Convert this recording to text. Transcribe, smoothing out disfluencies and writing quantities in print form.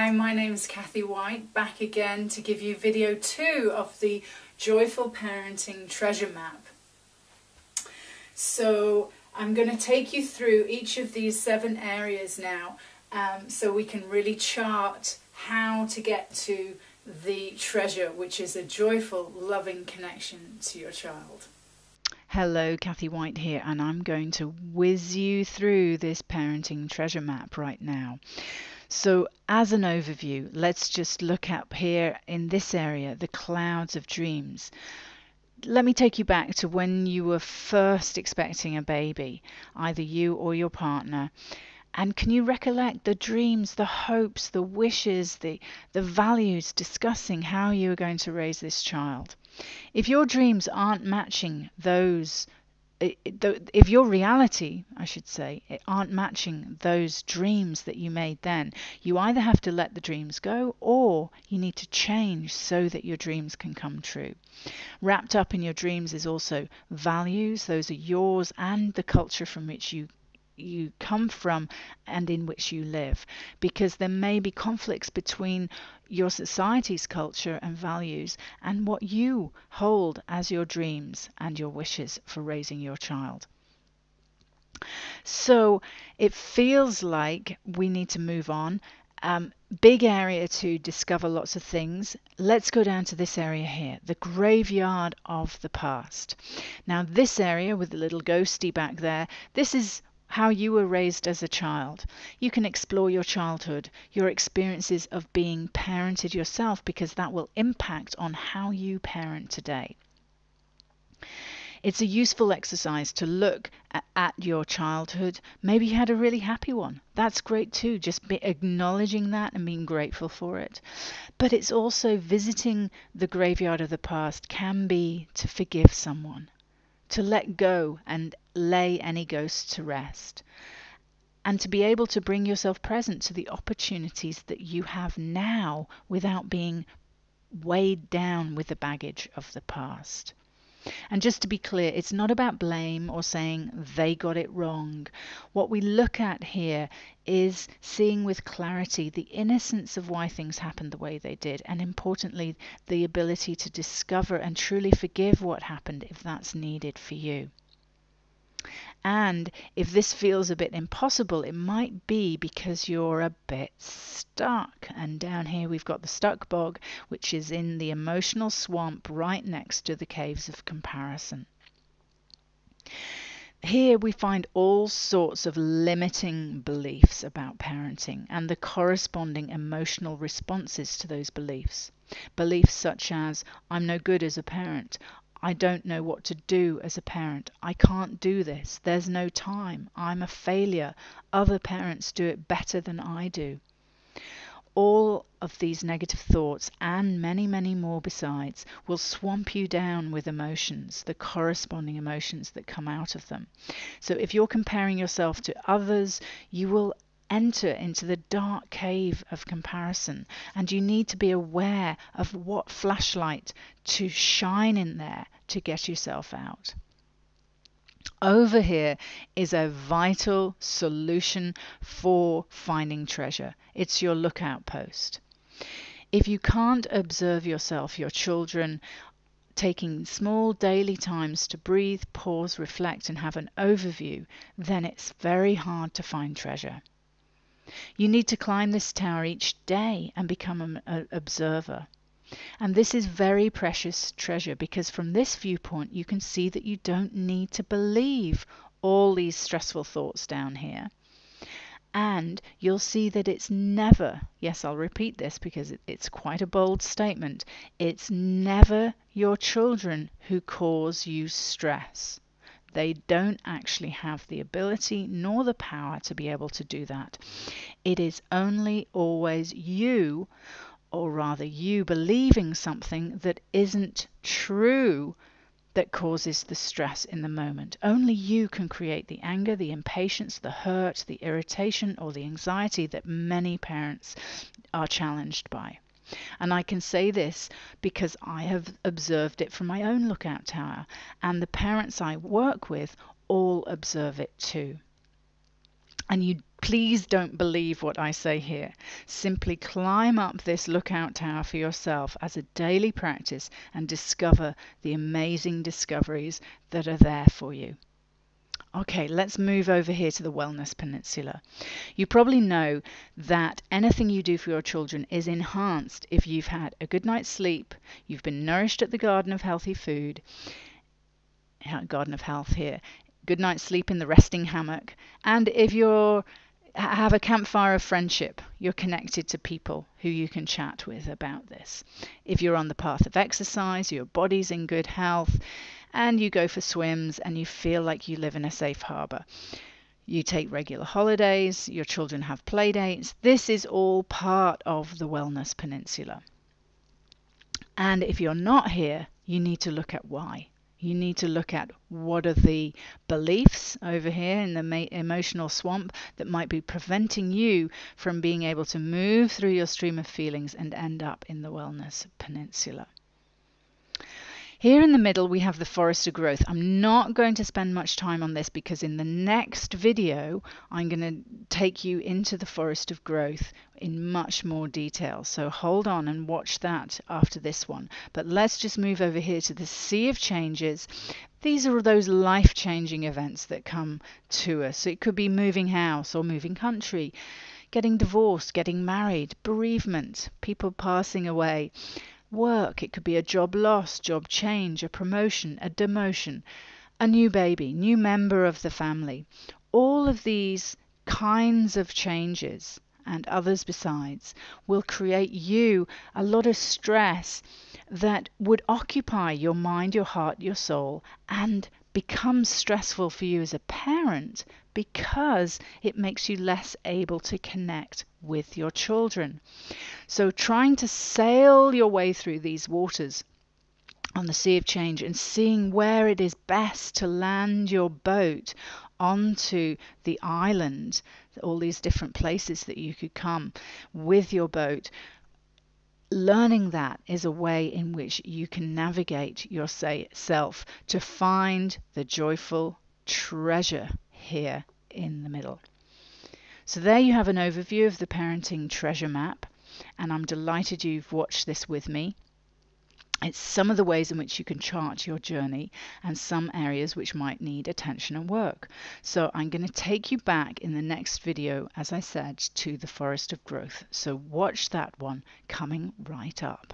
Hi, my name is Kathy White, back again to give you video 2 of the Joyful Parenting Treasure Map. So I'm going to take you through each of these 7 areas now, so we can really chart how to get to the treasure, which is a joyful, loving connection to your child. Hello, Kathy White here, and I'm going to whiz you through this parenting treasure map right now. So as an overview, let's just look up here in this area, the clouds of dreams. Let me take you back to when you were first expecting a baby, either you or your partner. And can you recollect the dreams, the hopes, the wishes, the values, discussing how you are going to raise this child? If your dreams aren't matching those, if your reality, I should say, aren't matching those dreams that you made then, you either have to let the dreams go or you need to change so that your dreams can come true. Wrapped up in your dreams is also values. Those are yours and the culture from which you come from and in which you live, because there may be conflicts between your society's culture and values and what you hold as your dreams and your wishes for raising your child. So it feels like we need to move on. Big area to discover lots of things. Let's go down to this area here, the graveyard of the past. Now this area with the little ghosty back there, this is how you were raised as a child. You can explore your childhood, your experiences of being parented yourself, because that will impact on how you parent today. It's a useful exercise to look at your childhood. Maybe you had a really happy one. That's great too, just acknowledging that and being grateful for it. But it's also visiting the graveyard of the past can be to forgive someone, to let go and lay any ghosts to rest, and to be able to bring yourself present to the opportunities that you have now without being weighed down with the baggage of the past. And just to be clear, it's not about blame or saying they got it wrong. What we look at here is seeing with clarity the innocence of why things happened the way they did, and importantly, the ability to discover and truly forgive what happened if that's needed for you. And if this feels a bit impossible, it might be because you're a bit stuck. And down here we've got the stuck bog, which is in the emotional swamp right next to the caves of comparison. Here we find all sorts of limiting beliefs about parenting and the corresponding emotional responses to those beliefs. Beliefs such as, I'm no good as a parent, I don't know what to do as a parent, I can't do this, there's no time, I'm a failure, other parents do it better than I do. All of these negative thoughts and many, many more besides will swamp you down with emotions, the corresponding emotions that come out of them. So if you're comparing yourself to others, you will enter into the dark cave of comparison, and you need to be aware of what flashlight to shine in there to get yourself out. Over here is a vital solution for finding treasure. It's your lookout post. If you can't observe yourself, your children, taking small daily times to breathe, pause, reflect, and have an overview, then it's very hard to find treasure. You need to climb this tower each day and become an observer. And this is very precious treasure, because from this viewpoint you can see that you don't need to believe all these stressful thoughts down here. And you'll see that it's never, yes, I'll repeat this because it's quite a bold statement, it's never your children who cause you stress. They don't actually have the ability nor the power to be able to do that. It is only always you, or rather you believing something that isn't true, that causes the stress in the moment. Only you can create the anger, the impatience, the hurt, the irritation, or the anxiety that many parents are challenged by. And I can say this because I have observed it from my own lookout tower, and the parents I work with all observe it too. And you Please don't believe what I say here. Simply climb up this lookout tower for yourself as a daily practice and discover the amazing discoveries that are there for you. Okay, let's move over here to the Wellness Peninsula. You probably know that anything you do for your children is enhanced if you've had a good night's sleep, you've been nourished at the Garden of Healthy Food, Garden of Health here, good night's sleep in the resting hammock, and if you're have a campfire of friendship, you're connected to people who you can chat with about this. If you're on the path of exercise, your body's in good health, and you go for swims and you feel like you live in a safe harbor. You take regular holidays, your children have play dates. This is all part of the Wellness Peninsula. And if you're not here, you need to look at why. You need to look at what are the beliefs over here in the emotional swamp that might be preventing you from being able to move through your stream of feelings and end up in the Wellness Peninsula. Here in the middle we have the Forest of Growth. I'm not going to spend much time on this because in the next video I'm going to take you into the Forest of Growth in much more detail. So hold on and watch that after this one. But let's just move over here to the Sea of Changes. These are those life-changing events that come to us. So it could be moving house or moving country, getting divorced, getting married, bereavement, people passing away. Work, it could be a job loss, job change, a promotion, a demotion, a new baby, new member of the family. All of these kinds of changes and others besides will create you a lot of stress that would occupy your mind, your heart, your soul, and becomes stressful for you as a parent because it makes you less able to connect with your children. So trying to sail your way through these waters on the Sea of Change and seeing where it is best to land your boat onto the island, all these different places that you could come with your boat. Learning that is a way in which you can navigate yourself to find the joyful treasure here in the middle. So there you have an overview of the parenting treasure map, and I'm delighted you've watched this with me. It's some of the ways in which you can chart your journey and some areas which might need attention and work. So I'm going to take you back in the next video, as I said, to the Forest of Growth. So watch that one coming right up.